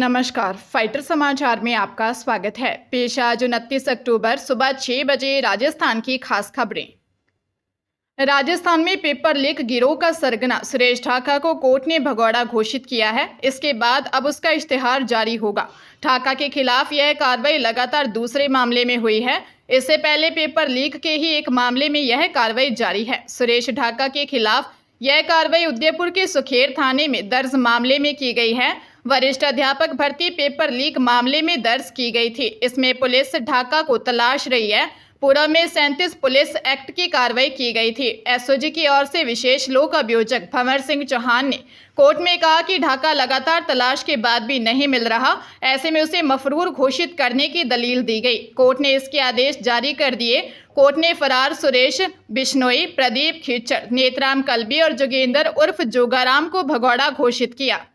नमस्कार, फाइटर समाचार में आपका स्वागत है। पेश आज 29 अक्टूबर सुबह 6 बजे राजस्थान की खास खबरें। राजस्थान में पेपर लीक गिरोह का सरगना सुरेश ढाका को कोर्ट ने भगौड़ा घोषित किया है। इसके बाद अब उसका इश्तेहार जारी होगा। ढाका के खिलाफ यह कार्रवाई लगातार दूसरे मामले में हुई है। इससे पहले पेपर लीक के ही एक मामले में यह कार्रवाई जारी है। सुरेश ढाका के खिलाफ यह कार्रवाई उदयपुर के सुखेर थाने में दर्ज मामले में की गई है। वरिष्ठ अध्यापक भर्ती पेपर लीक मामले में दर्ज की गई थी। इसमें पुलिस ढाका को तलाश रही है। पूर्व में 37 पुलिस एक्ट की कार्रवाई की गई थी। एसओजी की ओर से विशेष लोक अभियोजक भंवर सिंह चौहान ने कोर्ट में कहा कि ढाका लगातार तलाश के बाद भी नहीं मिल रहा, ऐसे में उसे मफरूर घोषित करने की दलील दी गई। कोर्ट ने इसके आदेश जारी कर दिए। कोर्ट ने फरार सुरेश बिश्नोई, प्रदीप खिचड़, नेतराम कल्बी और जोगेंद्र उर्फ जोगाराम को भगौड़ा घोषित किया।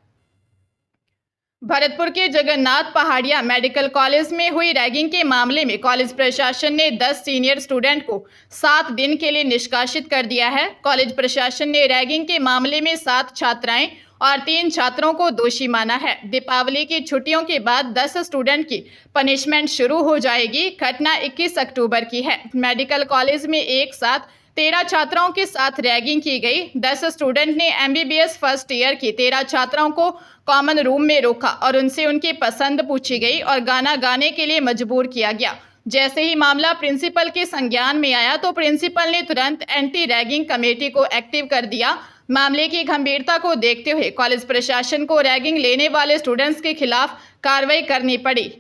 भरतपुर के जगन्नाथ पहाड़िया मेडिकल कॉलेज में हुई रैगिंग के मामले में कॉलेज प्रशासन ने 10 सीनियर स्टूडेंट को 7 दिन के लिए निष्कासित कर दिया है। कॉलेज प्रशासन ने रैगिंग के मामले में 7 छात्राएं और 3 छात्रों को दोषी माना है। दीपावली की छुट्टियों के बाद 10 स्टूडेंट की पनिशमेंट शुरू हो जाएगी। घटना 21 अक्टूबर की है। मेडिकल कॉलेज में एक साथ 13 छात्राओं के साथ रैगिंग की गई। 10 स्टूडेंट ने एमबीबीएस फर्स्ट ईयर की 13 छात्राओं को कॉमन रूम में रोका और उनसे उनकी पसंद पूछी गई और गाना गाने के लिए मजबूर किया गया। जैसे ही मामला प्रिंसिपल के संज्ञान में आया तो प्रिंसिपल ने तुरंत एंटी रैगिंग कमेटी को एक्टिव कर दिया। मामले की गंभीरता को देखते हुए कॉलेज प्रशासन को रैगिंग लेने वाले स्टूडेंट्स के खिलाफ कार्रवाई करनी पड़ी।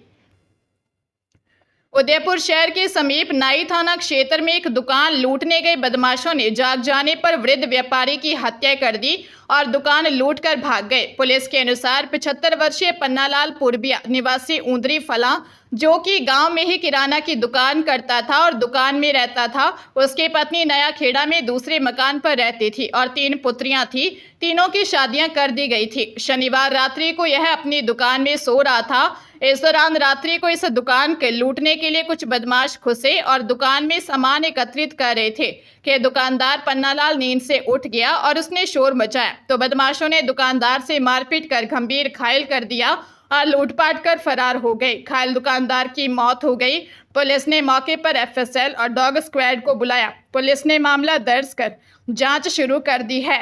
उदयपुर शहर के समीप नाई थाना क्षेत्र में एक दुकान लूटने गए बदमाशों ने जाग जाने पर वृद्ध व्यापारी की हत्या कर दी और दुकान लूटकर भाग गए। पुलिस के अनुसार 75 वर्षीय पन्नालाल पुरबिया निवासी ऊंदरी फला, जो कि गांव में ही किराना की दुकान करता था और दुकान में रहता था, उसकी पत्नी नया खेड़ा में दूसरे मकान पर रहती थी और 3 पुत्रियां थी। तीनों की शादियां कर दी गई थी। शनिवार रात्रि को यह अपनी दुकान में सो रहा था। इस दौरान रात्रि को इस दुकान के लूटने के लिए कुछ बदमाश घुसे और दुकान में सामान एकत्रित कर रहे थे कि दुकानदार पन्नालाल नींद से उठ गया और उसने शोर मचाया तो बदमाशों ने दुकानदार से मारपीट कर गंभीर घायल कर दिया और लूटपाट कर फरार हो गए। घायल दुकानदार की मौत हो गई। पुलिस ने मौके पर एफएसएल और डॉग स्क्वाड को बुलाया। पुलिस ने मामला दर्ज कर जांच शुरू कर दी है।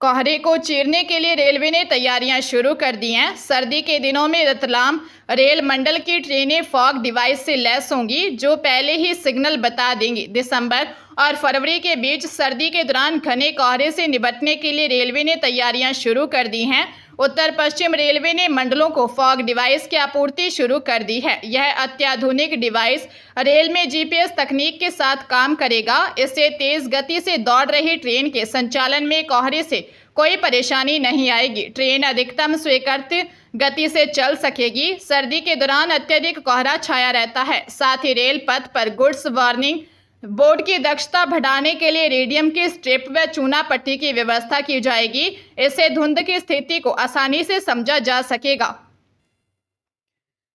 कोहरे को चीरने के लिए रेलवे ने तैयारियां शुरू कर दी हैं। सर्दी के दिनों में रतलाम रेल मंडल की ट्रेनें फॉग डिवाइस से लैस होंगी, जो पहले ही सिग्नल बता देंगी। दिसंबर और फरवरी के बीच सर्दी के दौरान घने कोहरे से निपटने के लिए रेलवे ने तैयारियां शुरू कर दी हैं। उत्तर पश्चिम रेलवे ने मंडलों को फॉग डिवाइस की आपूर्ति शुरू कर दी है। यह अत्याधुनिक डिवाइस रेल में जीपीएस तकनीक के साथ काम करेगा। इससे तेज गति से दौड़ रही ट्रेन के संचालन में कोहरे से कोई परेशानी नहीं आएगी। ट्रेन अधिकतम स्वीकृत गति से चल सकेगी। सर्दी के दौरान अत्यधिक कोहरा छाया रहता है। साथ ही रेल पथ पर गुड्स वार्निंग बोर्ड की दक्षता बढ़ाने के लिए रेडियम की स्ट्रिप व चूना पट्टी की व्यवस्था की जाएगी। इससे धुंध की स्थिति को आसानी से समझा जा सकेगा।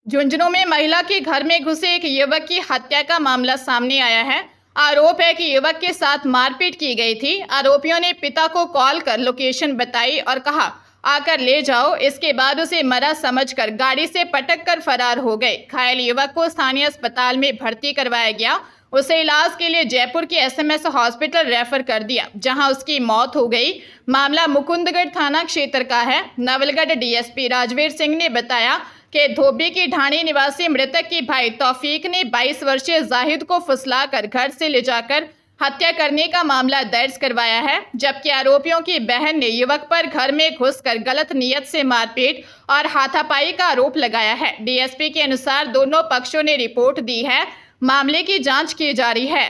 झुंझुनू में महिला के घर में घुसे एक युवक की हत्या का मामला सामने आया है। आरोप है कि युवक के साथ मारपीट की गई थी। आरोपियों ने पिता को कॉल कर लोकेशन बताई और कहा आकर ले जाओ। इसके बाद उसे मरा समझकर गाड़ी से पटक कर फरार हो गए। घायल युवक को स्थानीय अस्पताल में भर्ती करवाया गया। उसे इलाज के लिए जयपुर के एसएमएस हॉस्पिटल रेफर कर दिया, जहां उसकी मौत हो गई। मामला मुकुंदगढ़ थाना क्षेत्र का है। नवलगढ़ डीएसपी राजवीर सिंह ने बताया कि धोबी की ढाणी निवासी मृतक की भाई तौफीक ने 22 वर्षीय जाहिद को फुसलाकर घर से ले जाकर हत्या करने का मामला दर्ज करवाया है, जबकि आरोपियों की बहन ने युवक पर घर में घुसकर गलत नियत से मारपीट और हाथापाई का आरोप लगाया है। डीएसपी के अनुसार दोनों पक्षों ने रिपोर्ट दी है। मामले की जांच की जा रही है।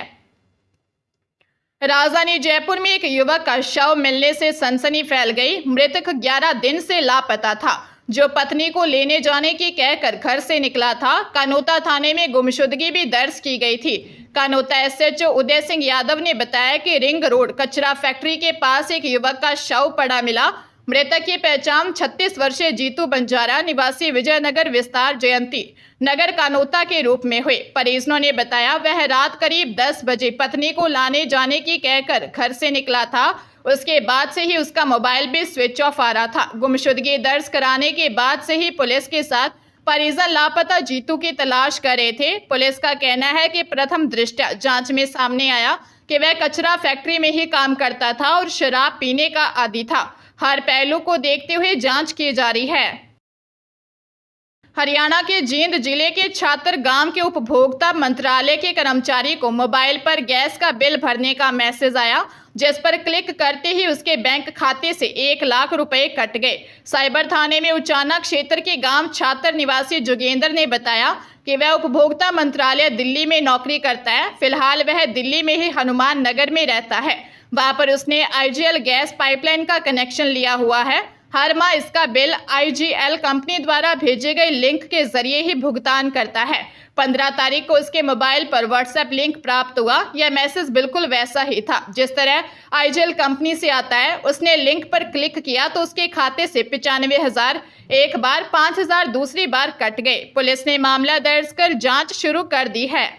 राजधानी जयपुर में एक युवक का शव मिलने से सनसनी फैल गई। मृतक 11 दिन से लापता था, जो पत्नी को लेने जाने की कहकर घर से निकला था। कानोता थाने में गुमशुदगी भी दर्ज की गई थी। कानोता एसएचओ उदय सिंह यादव ने बताया कि रिंग रोड कचरा फैक्ट्री के पास एक युवक का शव पड़ा मिला। मृतक की पहचान 36 वर्षीय जीतू बंजारा निवासी विजयनगर विस्तार जयंती नगर कानोता के रूप में हुए। परिजनों ने बताया वह रात करीब 10 बजे पत्नी को लाने जाने की कहकर घर से निकला था। उसके बाद से ही उसका मोबाइल भी स्विच ऑफ आ रहा था। गुमशुदगी दर्ज कराने के बाद से ही पुलिस के साथ परिजन लापता जीतू की तलाश कर रहे थे। पुलिस का कहना है कि प्रथम दृष्टया जांच में सामने आया कि वह कचरा फैक्ट्री में ही काम करता था और शराब पीने का आदी था। हर पहलू को देखते हुए जांच की जा रही है। हरियाणा के जींद जिले के छात्र गांव के उपभोक्ता मंत्रालय के कर्मचारी को मोबाइल पर गैस का बिल भरने का मैसेज आया, जिस पर क्लिक करते ही उसके बैंक खाते से 1 लाख रुपए कट गए। साइबर थाने में उचाना क्षेत्र के गांव छात्र निवासी जोगेंद्र ने बताया कि वह उपभोक्ता मंत्रालय दिल्ली में नौकरी करता है। फिलहाल वह दिल्ली में ही हनुमान नगर में रहता है। वहां पर उसने आईजीएल गैस पाइपलाइन का कनेक्शन लिया हुआ है। हर माह इसका बिल आईजीएल कंपनी द्वारा भेजे गए लिंक के जरिए ही भुगतान करता है। 15 तारीख को उसके मोबाइल पर व्हाट्सएप लिंक प्राप्त हुआ। यह मैसेज बिल्कुल वैसा ही था जिस तरह आईजीएल कंपनी से आता है। उसने लिंक पर क्लिक किया तो उसके खाते से 95,000 एक बार, 5,000 दूसरी बार कट गए। पुलिस ने मामला दर्ज कर जांच शुरू कर दी है।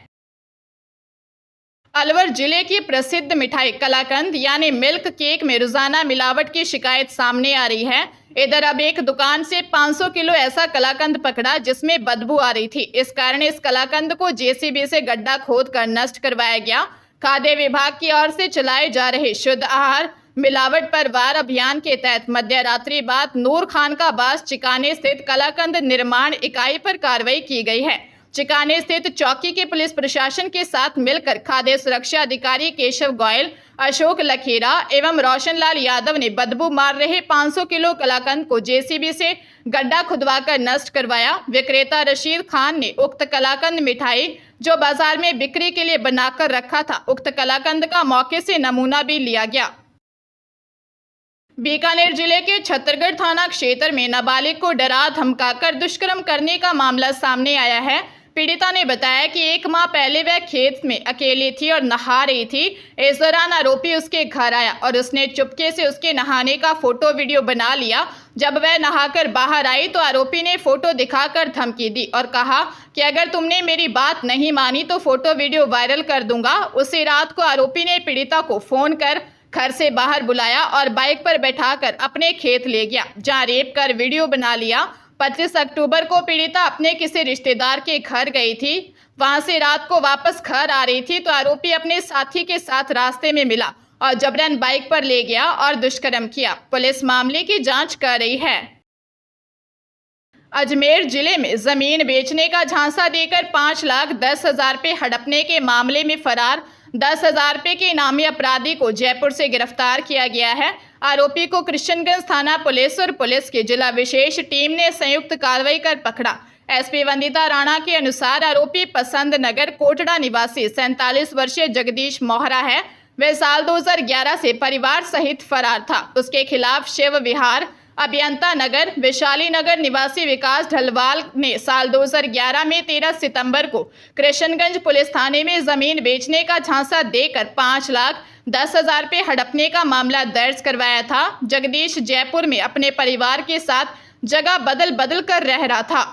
अलवर जिले की प्रसिद्ध मिठाई कलाकंद यानी मिल्क केक में रोजाना मिलावट की शिकायत सामने आ रही है। इधर अब एक दुकान से 500 किलो ऐसा कलाकंद पकड़ा जिसमें बदबू आ रही थी। इस कारण इस कलाकंद को जेसीबी से गड्ढा खोदकर नष्ट करवाया गया। खाद्य विभाग की ओर से चलाए जा रहे शुद्ध आहार मिलावट पर वार अभियान के तहत मध्य रात्रि बाद नूर खान का बास चिकाने स्थित कलाकंद निर्माण इकाई पर कार्रवाई की गई है। चिकाने स्थित चौकी के पुलिस प्रशासन के साथ मिलकर खाद्य सुरक्षा अधिकारी केशव गोयल, अशोक लखेरा एवं रोशनलाल यादव ने बदबू मार रहे 500 किलो कलाकंद को जेसीबी से गड्ढा खुदवाकर नष्ट करवाया। विक्रेता रशीद खान ने उक्त कलाकंद मिठाई जो बाजार में बिक्री के लिए बनाकर रखा था, उक्त कलाकंद का मौके से नमूना भी लिया गया। बीकानेर जिले के छतरगढ़ थाना क्षेत्र में नाबालिग को डरा धमकाकर दुष्कर्म करने का मामला सामने आया है। पीड़िता ने बताया कि 1 माह पहले वह खेत में अकेली थी और नहा रही थी। इस दौरान आरोपी उसके घर आया और उसने चुपके से उसके नहाने का फोटो वीडियो बना लिया। जब वह नहाकर बाहर आई तो आरोपी ने फोटो दिखाकर धमकी दी और कहा कि अगर तुमने मेरी बात नहीं मानी तो फोटो वीडियो वायरल कर दूंगा। उसी रात को आरोपी ने पीड़िता को फोन कर घर से बाहर बुलाया और बाइक पर बैठाकर अपने खेत ले गया, जहां रेप कर वीडियो बना लिया। 25 अक्टूबर को पीड़िता अपने किसी रिश्तेदार के घर गई थी। वहां से रात को वापस घर आ रही थी तो आरोपी अपने साथी के साथ रास्ते में मिला और जबरन बाइक पर ले गया और दुष्कर्म किया। पुलिस मामले की जांच कर रही है। अजमेर जिले में जमीन बेचने का झांसा देकर 5,10,000 रुपये हड़पने के मामले में फरार 10,000 रुपये के इनामी अपराधी को जयपुर से गिरफ्तार किया गया है। आरोपी को कृष्णगंज थाना पुलिस और पुलिस की जिला विशेष टीम ने संयुक्त कार्रवाई कर पकड़ा। एसपी वंदिता राणा के अनुसार आरोपी पसंद नगर कोटड़ा निवासी 47 वर्षीय जगदीश मोहरा है। वह साल 2011 से परिवार सहित फरार था। उसके खिलाफ शिव विहार, अभियंता नगर, वैशाली नगर निवासी विकास ढलवाल ने साल 2011 में 13 सितंबर को कृष्णगंज पुलिस थाने में जमीन बेचने का झांसा देकर 5,10,000 रुपये हड़पने का मामला दर्ज करवाया था। जगदीश जयपुर में अपने परिवार के साथ जगह बदल कर रह रहा था।